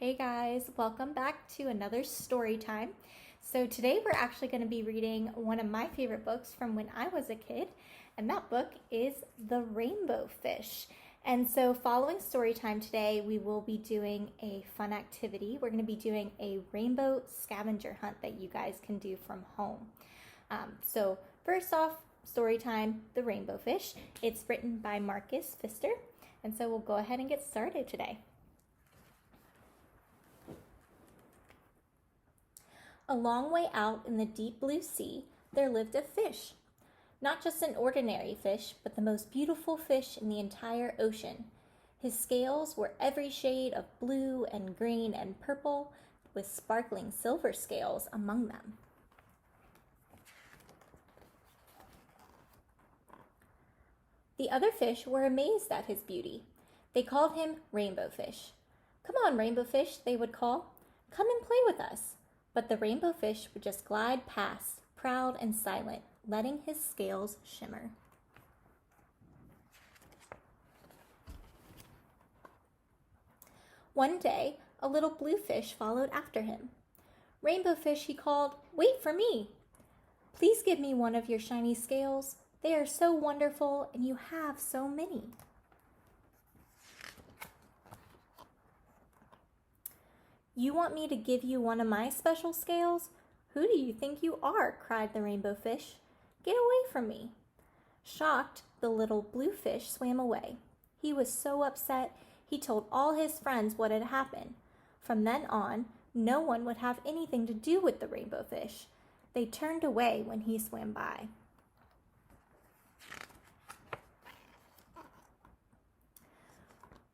Hey guys, welcome back to another story time. So today we're actually going to be reading one of my favorite books from when I was a kid, and that book is The Rainbow Fish. And so following story time today, we will be doing a fun activity. We're going to be doing a rainbow scavenger hunt that you guys can do from home. So first off, story time, The Rainbow Fish. It's written by Marcus Pfister. And so we'll go ahead and get started today. A long way out in the deep blue sea, there lived a fish. Not just an ordinary fish, but the most beautiful fish in the entire ocean. His scales were every shade of blue and green and purple, with sparkling silver scales among them. The other fish were amazed at his beauty. They called him Rainbow Fish. "Come on, Rainbow Fish," they would call. "Come and play with us." But the rainbow fish would just glide past, proud and silent, letting his scales shimmer. One day, a little blue fish followed after him. "Rainbow Fish," he called, "wait for me. Please give me one of your shiny scales. They are so wonderful, and you have so many." "You want me to give you one of my special scales? Who do you think you are?" cried the rainbow fish. "Get away from me." Shocked, the little blue fish swam away. He was so upset, he told all his friends what had happened. From then on, no one would have anything to do with the rainbow fish. They turned away when he swam by.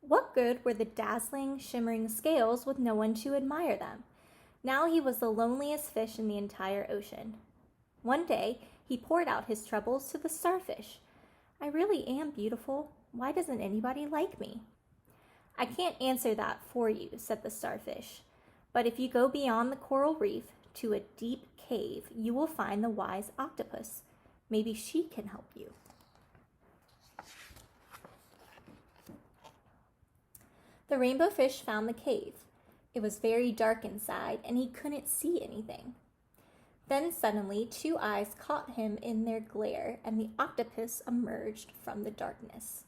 What good were the dazzling, shimmering scales with no one to admire them? Now he was the loneliest fish in the entire ocean. One day, he poured out his troubles to the starfish. "I really am beautiful. Why doesn't anybody like me?" "I can't answer that for you," said the starfish. "But if you go beyond the coral reef to a deep cave, you will find the wise octopus. Maybe she can help you." The rainbow fish found the cave. It was very dark inside, and he couldn't see anything. Then suddenly 2 eyes caught him in their glare, and the octopus emerged from the darkness.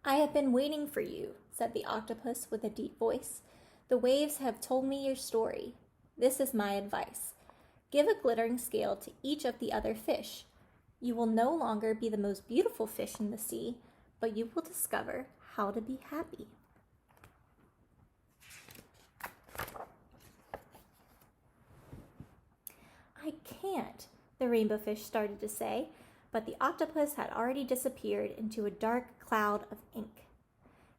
"I have been waiting for you," said the octopus with a deep voice. "The waves have told me your story. This is my advice. Give a glittering scale to each of the other fish. You will no longer be the most beautiful fish in the sea, but you will discover how to be happy." "I can't," the rainbow fish started to say, but the octopus had already disappeared into a dark cloud of ink.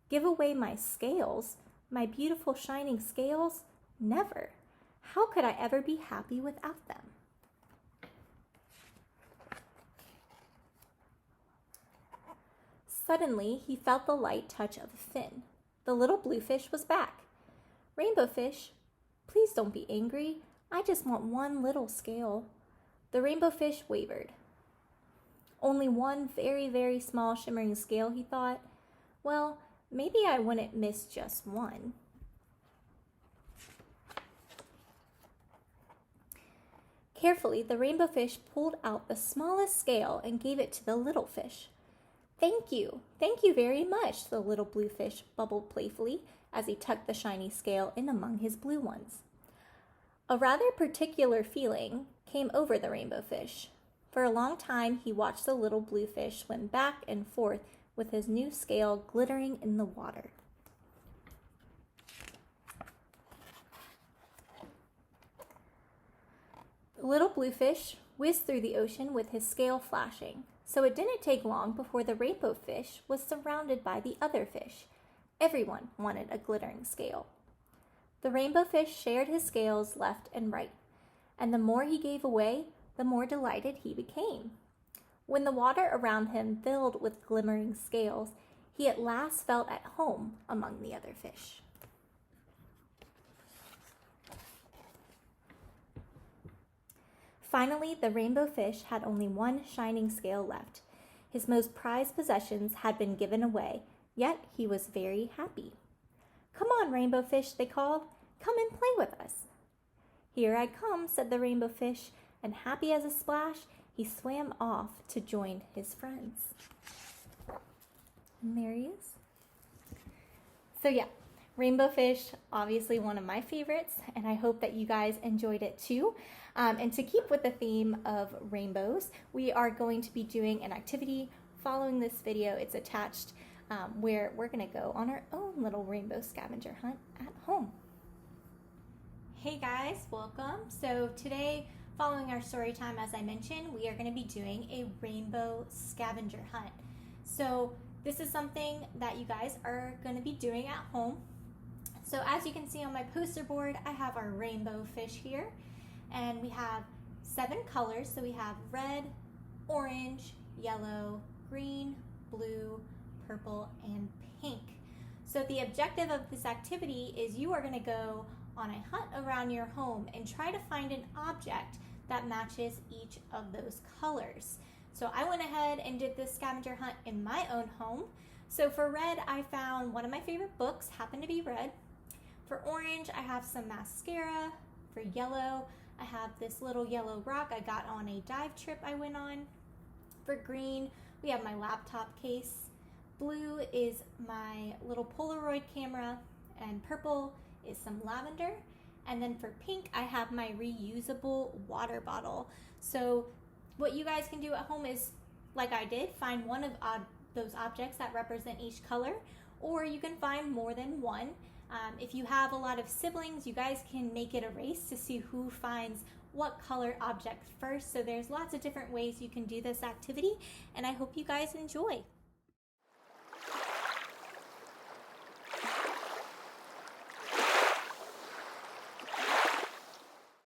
"Give away my scales, my beautiful shining scales? Never. How could I ever be happy without them?" Suddenly, he felt the light touch of a fin. The little blue fish was back. "Rainbow Fish, please don't be angry. I just want one little scale." The rainbow fish wavered. Only one very, very small shimmering scale, he thought. Well, maybe I wouldn't miss just one. Carefully, the rainbow fish pulled out the smallest scale and gave it to the little fish. Thank you very much," the little blue fish bubbled playfully as he tucked the shiny scale in among his blue ones. A rather particular feeling came over the rainbow fish. For a long time, he watched the little blue fish swim back and forth with his new scale glittering in the water. The little blue fish whizzed through the ocean with his scale flashing. So it didn't take long before the rainbow fish was surrounded by the other fish. Everyone wanted a glittering scale. The rainbow fish shared his scales left and right, and the more he gave away, the more delighted he became. When the water around him filled with glimmering scales, he at last felt at home among the other fish. Finally, the rainbow fish had only one shining scale left. His most prized possessions had been given away, yet he was very happy. "Come on, Rainbow Fish," they called. "Come and play with us." "Here I come," said the Rainbow Fish, and happy as a splash, he swam off to join his friends. And there he is. So yeah, Rainbow Fish, obviously one of my favorites, and I hope that you guys enjoyed it too. And to keep with the theme of rainbows, we are going to be doing an activity following this video. It's attached where we're going to go on our own little rainbow scavenger hunt at home. Hey guys, welcome. So today, following our story time, as I mentioned, we are going to be doing a rainbow scavenger hunt. So this is something that you guys are going to be doing at home. So as you can see on my poster board, I have our rainbow fish here, and we have 7 colors. So we have red, orange, yellow, green, blue, purple, and pink. So the objective of this activity is you are going to go on a hunt around your home and try to find an object that matches each of those colors. So I went ahead and did this scavenger hunt in my own home. So for red, I found one of my favorite books, happened to be red. For orange, I have some mascara. For yellow, I have this little yellow rock I got on a dive trip I went on. For green, we have my laptop case. Blue is my little Polaroid camera, and purple is some lavender. And then for pink, I have my reusable water bottle. So what you guys can do at home is, like I did, find one of those objects that represent each color, or you can find more than one. If you have a lot of siblings, you guys can make it a race to see who finds what color object first. So there's lots of different ways you can do this activity, and I hope you guys enjoy.